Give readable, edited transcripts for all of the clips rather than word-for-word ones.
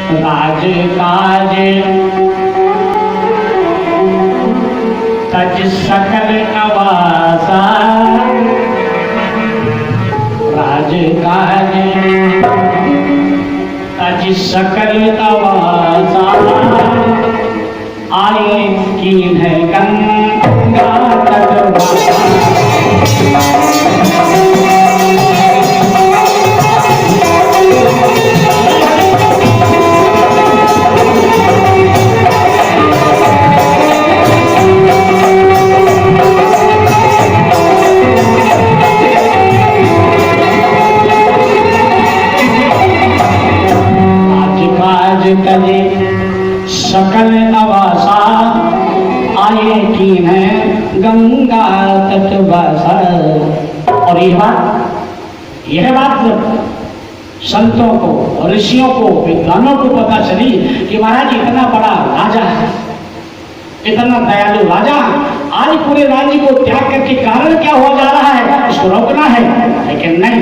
राज काज तज सकल नवासा, राज काज तज सकल नवासा, आए की है गंगा तट सकल नवासा, आए की है गंगा तटवासा। और यह बात संतों को, ऋषियों को, विद्वानों को पता चली कि महाराज इतना बड़ा राजा है, इतना दयालु राजा, आज पूरे राज्य को त्याग करके कारण क्या हो जा रहा है, उसको रोकना है। लेकिन नहीं,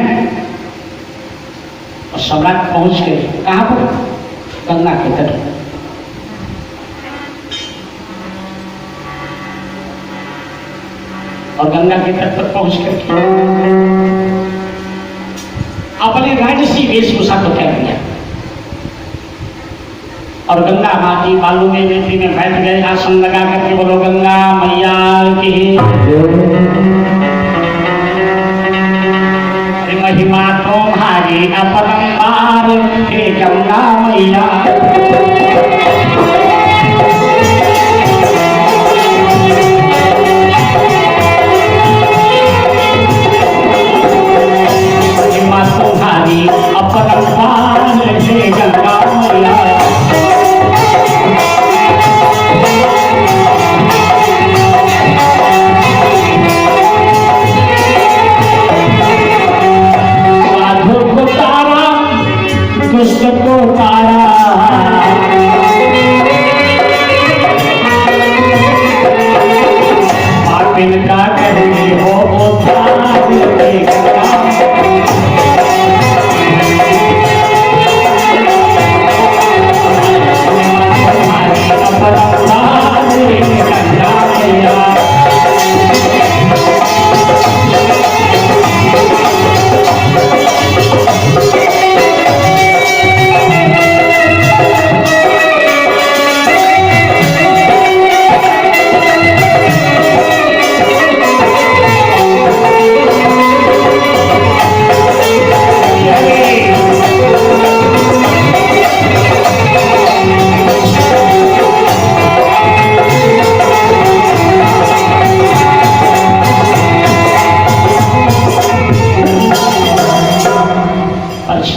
और सम्राट पहुंच गए कहां पर, गंगा के तट पर। और गंगा के तट पर पहुंच करके अपने राजसी वेशभूषा को त्याग दिया और गंगा माँ की बालू में बेटी में बैठ गए, आसन लगा करके बोलो गंगा मैया की महिमा तुम्हारी अपरंपार, हे गंगा मैया। तुम्हारी अपरंपार, हे गंगा मैया। साधु को तारा, दुष्ट को तारा, पापिन का करनी हो उद्धार, हे गंगा।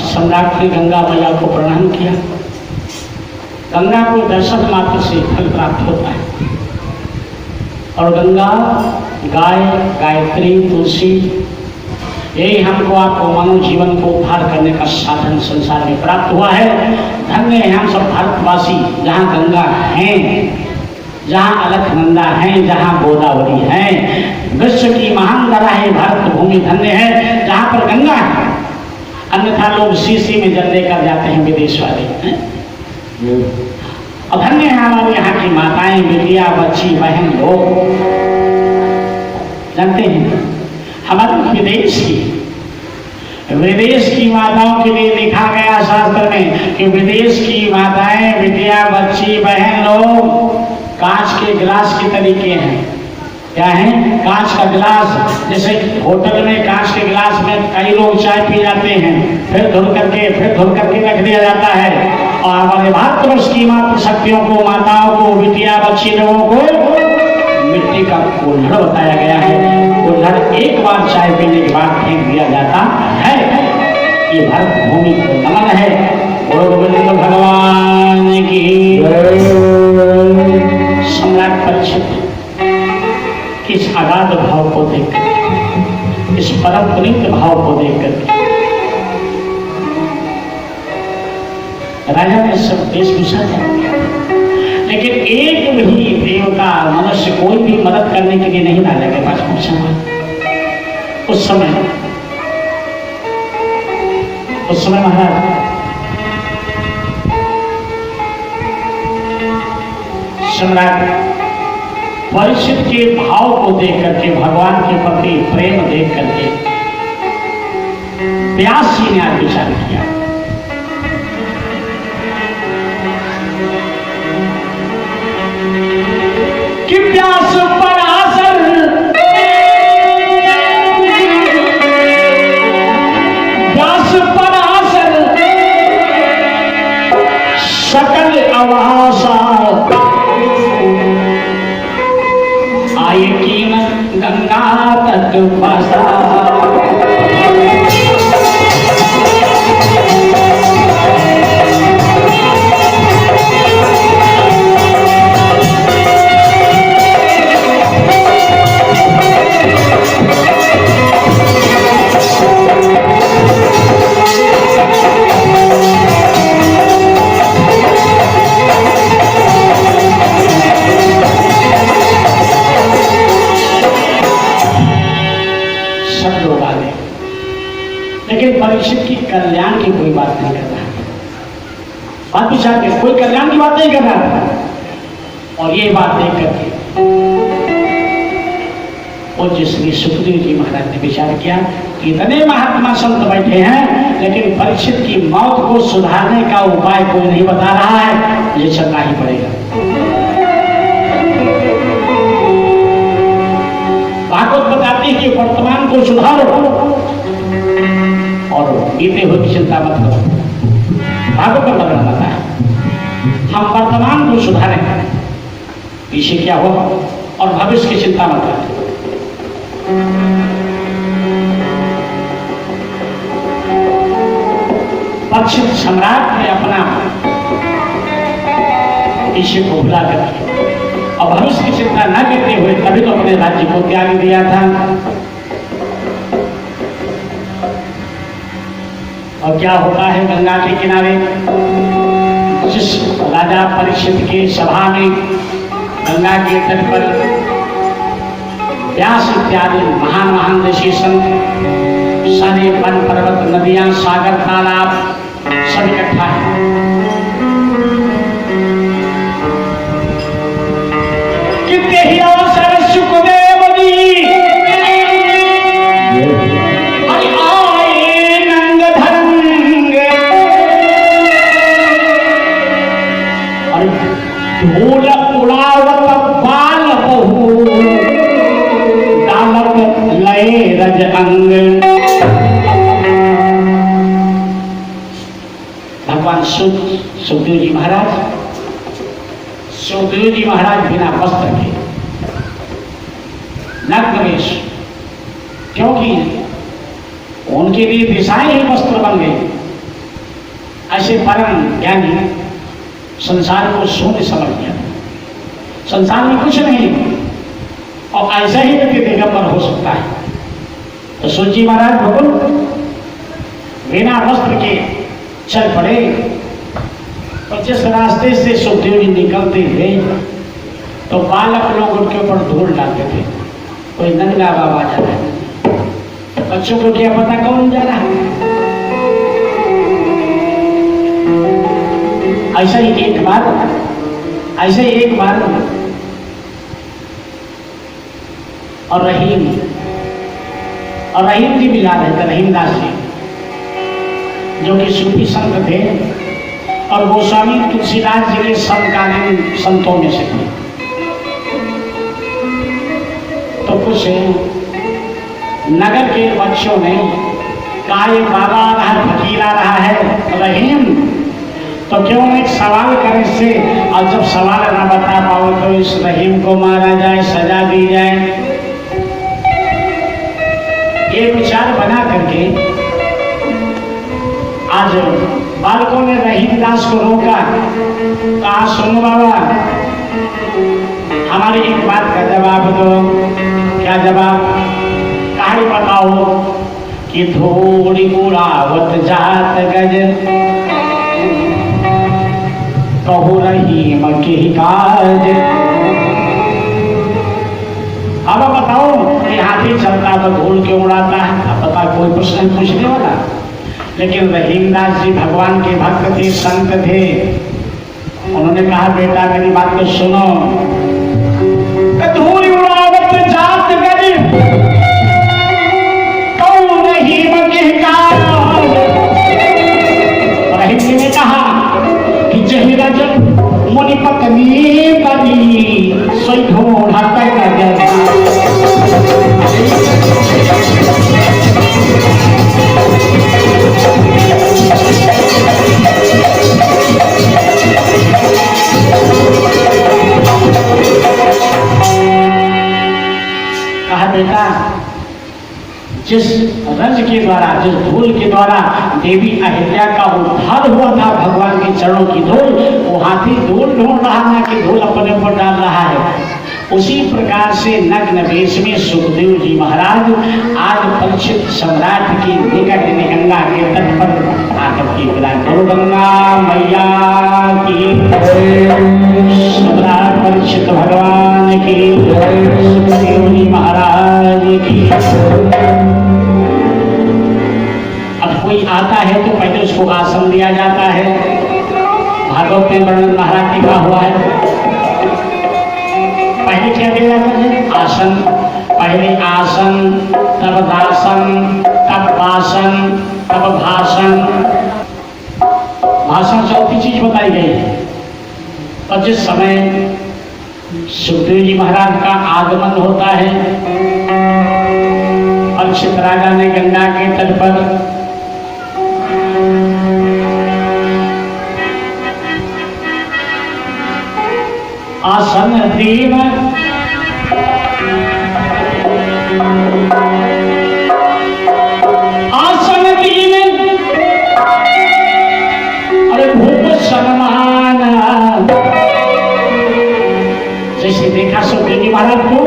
सम्राट ने गंगा मैया को प्रणाम किया। गंगा को दर्शन मात्र से फल प्राप्त होता है और गंगा, गाय, गायत्री, तुलसी, यही हमको आपको मानव जीवन को उद्धार करने का साधन संसार में प्राप्त हुआ है। धन्य है हम सब भारतवासी, जहाँ गंगा हैं, जहाँ अलकनंदा हैं, जहाँ गोदावरी हैं। विश्व की महान धरा है भारत भूमि, धन्य है जहाँ पर गंगा है। अन्यथा लोग शीशी में जल लेकर जाते हैं विदेश वाले हैं। और धन्य है हमारे यहाँ की माताएं, बेटियां, बच्ची, बहन लोग। जानते हैं हमारे विदेश की माताओं के लिए लिखा गया शास्त्र में कि विदेश की माताएं, बिटिया, बच्ची, बहन लोग कांच के गिलास के तरीके हैं। क्या है? कांच का गिलास। जैसे होटल में कांच के गिलास में कई लोग चाय पी जाते हैं, फिर धुल करके रख दिया जाता है। और हमारे भारतवर्ष की मातृ शक्तियों को, माताओं को, बिटिया, बच्ची लोगों को मिट्टी का कुल्हड़ बताया गया है। कुल्हड़ एक बार चाय पीने के बाद फेंक दिया जाता है। ये भारत भूमि को नमन है। गोविंद भगवान की। सम्राट परीक्षित इस अगाध भाव को देखकर, इस परम पुनीत भाव को देखकर राजा ने सब वेशभूषा त्याग दिया, लेकिन एक भी देवता, मनुष्य, कोई भी मदद करने के लिए नहीं राजा के पास पहुंचा। उस समय महाराज सम्राट परीक्षित के भाव को देख करके, भगवान के प्रति प्रेम देख करके व्यास जी ने आज विचार किया कि व्यास पराशर सकल अवासा आय कीन गंगा तट बसा। लेकिन परीक्षित की कल्याण की कोई बात नहीं कर रहा, बात विचार के कोई कल्याण की बात नहीं कर रहा। और ये बात देख करके और जिसने सुखदेव जी महाराज ने विचार किया कि इतने महात्मा संत बैठे हैं, लेकिन परीक्षित की मौत को सुधारने का उपाय कोई नहीं बता रहा है, मुझे चलना ही पड़ेगा। भागवत बताती है कि वर्तमान को सुधारो और बीते हुए की चिंता मत करो। भागवत का वर्णन आता है हम वर्तमान को सुधारें, पीछे क्या हो और भविष्य की चिंता मत करें। परीक्षित सम्राट ने अपना पीछे को भुला करके और भविष्य की चिंता न करते हुए तभी तो अपने राज्य को त्याग दिया था। और क्या होता है गंगा के किनारे, जिस राजा परीक्षित की सभा में गंगा के तट पर व्यास इत्यादि महान महान ऋषि संत, सारे वन पर्वत नदियां सागर तालाब सब इकट्ठा है। कितने ही अवसर सुखदेव जी धूल उड़ावत बाल बहु दामक लय रज अंग। भगवान सुखदेव जी महाराज बिना वस्त्र के नग्न वेश, क्योंकि उनके लिए दिशाएं ही वस्त्र बन गई। ऐसे परम ज्ञानी संसार को शून्य समझ गया, संसार में कुछ नहीं और ऐसा ही व्यक्ति दिगंबर हो सकता है। तो सूत जी महाराज भगवान बिना वस्त्र के चल पड़े। और जिस रास्ते से सुखदेव जी निकलते थे तो बालक लोग उनके ऊपर धूल डालते थे। कोई नंगा बाबा जा रहा है, बच्चों को क्या पता कौन जा रहा है। ऐसा ही एक बार और रहीम जी भी ला रहे थे, रहीमदास जी जो कि सूफी संत थे और गोस्वामी तुलसीदास जी के समकालीन संतों में से थे। तो कुछ नगर के बच्चों ने कहा ये बाबा आ रहा है, फकीर आ रहा है रहीम, तो क्यों एक सवाल करे से, और जब सवाल ना बता पाओ तो इस रहीम को मारा जाए, सजा दी जाए। ये विचार बना करके आज बालकों ने रहीमदास को रोका, कहा सुनो बाबा हमारी एक बात का जवाब दो। क्या जवाब? कहानी बताओ कि थोड़ी उड़ावत जात गज कहू रहीम के काज। अब बताओ कि हाथी चलता तो धूल क्यों उड़ाता है? अब पता कोई प्रश्न पूछने वाला, लेकिन रहीमदास जी भगवान के भक्त थे, संत थे, उन्होंने कहा बेटा मेरी बात को सुनो, धूल उड़ावत जात गरी कौ नहीं मगिहकार। हिंदी ने कहा कि जहिरज मुनि पत्नी बनी सोई ढोढ़ा तक कहा बेटा जिस रज के द्वारा, जिस धूल के द्वारा देवी अहिल्या का उद्धार हुआ था भगवान के चरणों की धूल, वो हाथी धूल ढूंढ रहा ना कि धूल अपने ऊपर डाल रहा है। उसी प्रकार से नग्न वेश में सुखदेव जी महाराज आज परीक्षित सम्राट के निकट गंगा के तट पर आकर के विराज। करो गंगा मैया की, सम्राट परीक्षित भगवान की, सुखदेव जी महाराज की। अब कोई आता है तो पहले उसको आसन दिया जाता है। भागवत में वर्णन महाराज जी का हुआ है। पहले क्या दिया जाता है? आसन। पहले आसन, तब दासन, तब वासन, तब भाषण। भाषण चौथी चीज बताई गई है। और जिस समय सुखदेव जी महाराज का आगमन होता है, परीक्षित राजा ने गंगा के तट पर आसन दीन, आसन दीन, अरे भूप सम्मान। जैसे देखा सुखदेव जी महाराज को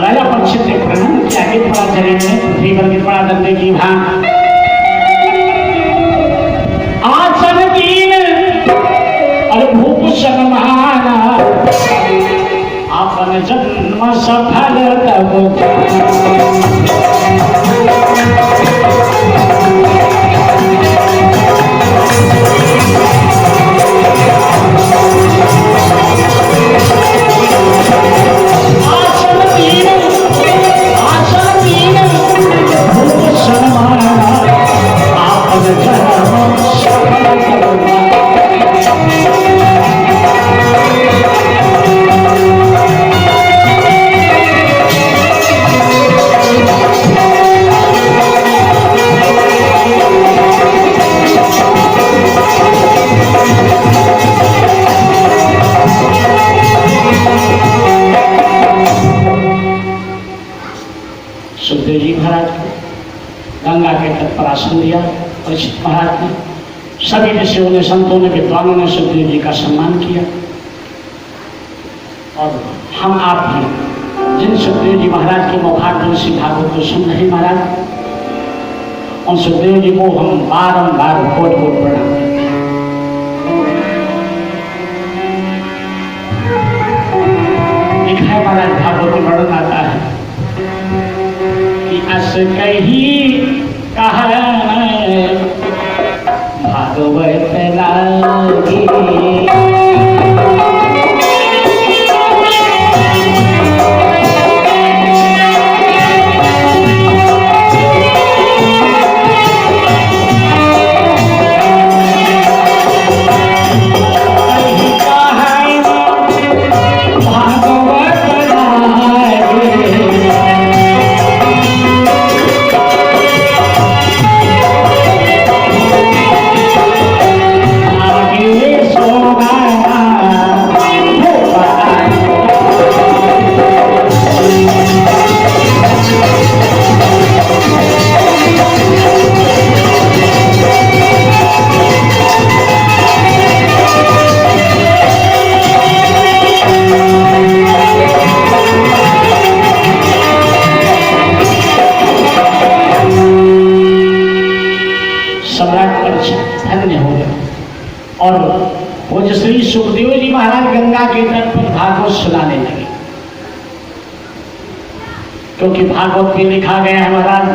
राजा परीक्षित ने प्रणाम किया, आगे पड़ा चले गए, पृथ्वी पर गिर पड़ा डंडे की भांति। आसन दीन और भूप सम्मान, अपन जन्म सफल तब। सुखदेव जी महाराज को गंगा के तट पर आसन दिया परीक्षित महाराज ने। सभी ऋषियों ने, संतों ने, विद्वानों ने सुखदेव जी का सम्मान किया। और हम आप भी जिन सुखदेव जी महाराज के मुखाग्र से भागवत को सुन रहे महाराज, उन सुखदेव जी को हम बारंबार कोट कोट प्रणाम करते हैं। लिखा है महाराज, भागवत में वर्णन आता है कि अस कही कहा भागवत लागी। और वो जो श्री सुखदेव जी महाराज गंगा के तट पर भागवत सुनाने लगे, क्योंकि भागवत में लिखा गया है महाराज,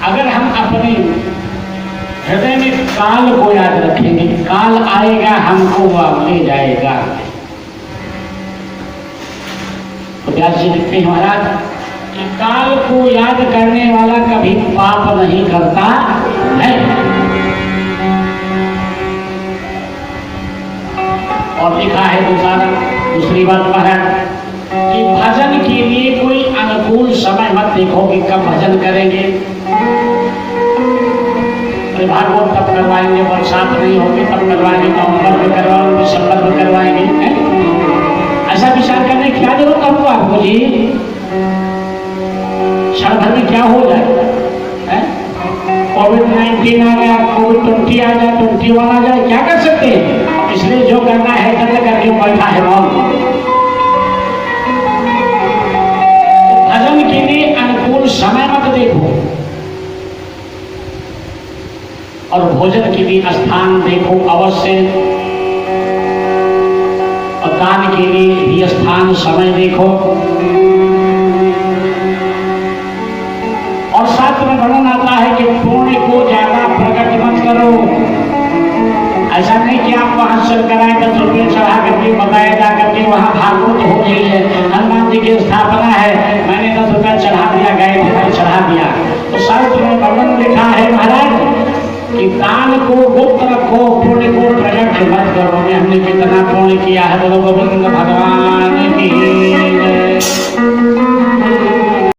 अगर हम अपने हृदय में काल को याद रखेंगे, काल आएगा हमको वह ले जाएगा। तो व्यास जी लिखते हैं महाराज कि काल को याद करने वाला कभी पाप नहीं करता है। और लिखा है दूसरी बात महाराज कि भजन के लिए कोई अनुकूल समय मत देखो कि कब भजन करेंगे। भागवत तब करवाएंगे, बरसात नहीं होगी तब करवाएंगे, नवंबर में करवाएंगे, दिसंबर में करवाएंगे। ऐसा विचार करने की क्या जरूरत हमको आपको जी? क्षण भर में क्या हो जाए? कोविड-19 आ गया, कोविड-20 आ जाए, 21 आ जाए, क्या कर सकते हैं? इसलिए जो करना है करके बैठा है भजन के लिए अनुकूल समय मत देखो और भोजन के लिए स्थान देखो अवश्य, और दान के लिए भी स्थान समय देखो। और शास्त्र में वर्णन आता है कि पुण्य को ज्यादा प्रकट मत करो। ऐसा नहीं कि आप वहां चल कर आए 10 रुपये चढ़ा करके बताया जा करके वहां भागवत हो रही है, हनुमान जी की स्थापना है, मैंने 10 रुपया चढ़ा दिया, गए थे चढ़ा दिया। तो शास्त्र में वर्णन लिखा है महाराज कि दान को गुप्त रखो, पुण्य को प्रकट मत करो। हमने कितना पुण्य किया है, बोलो गोविंद भगवान की जय।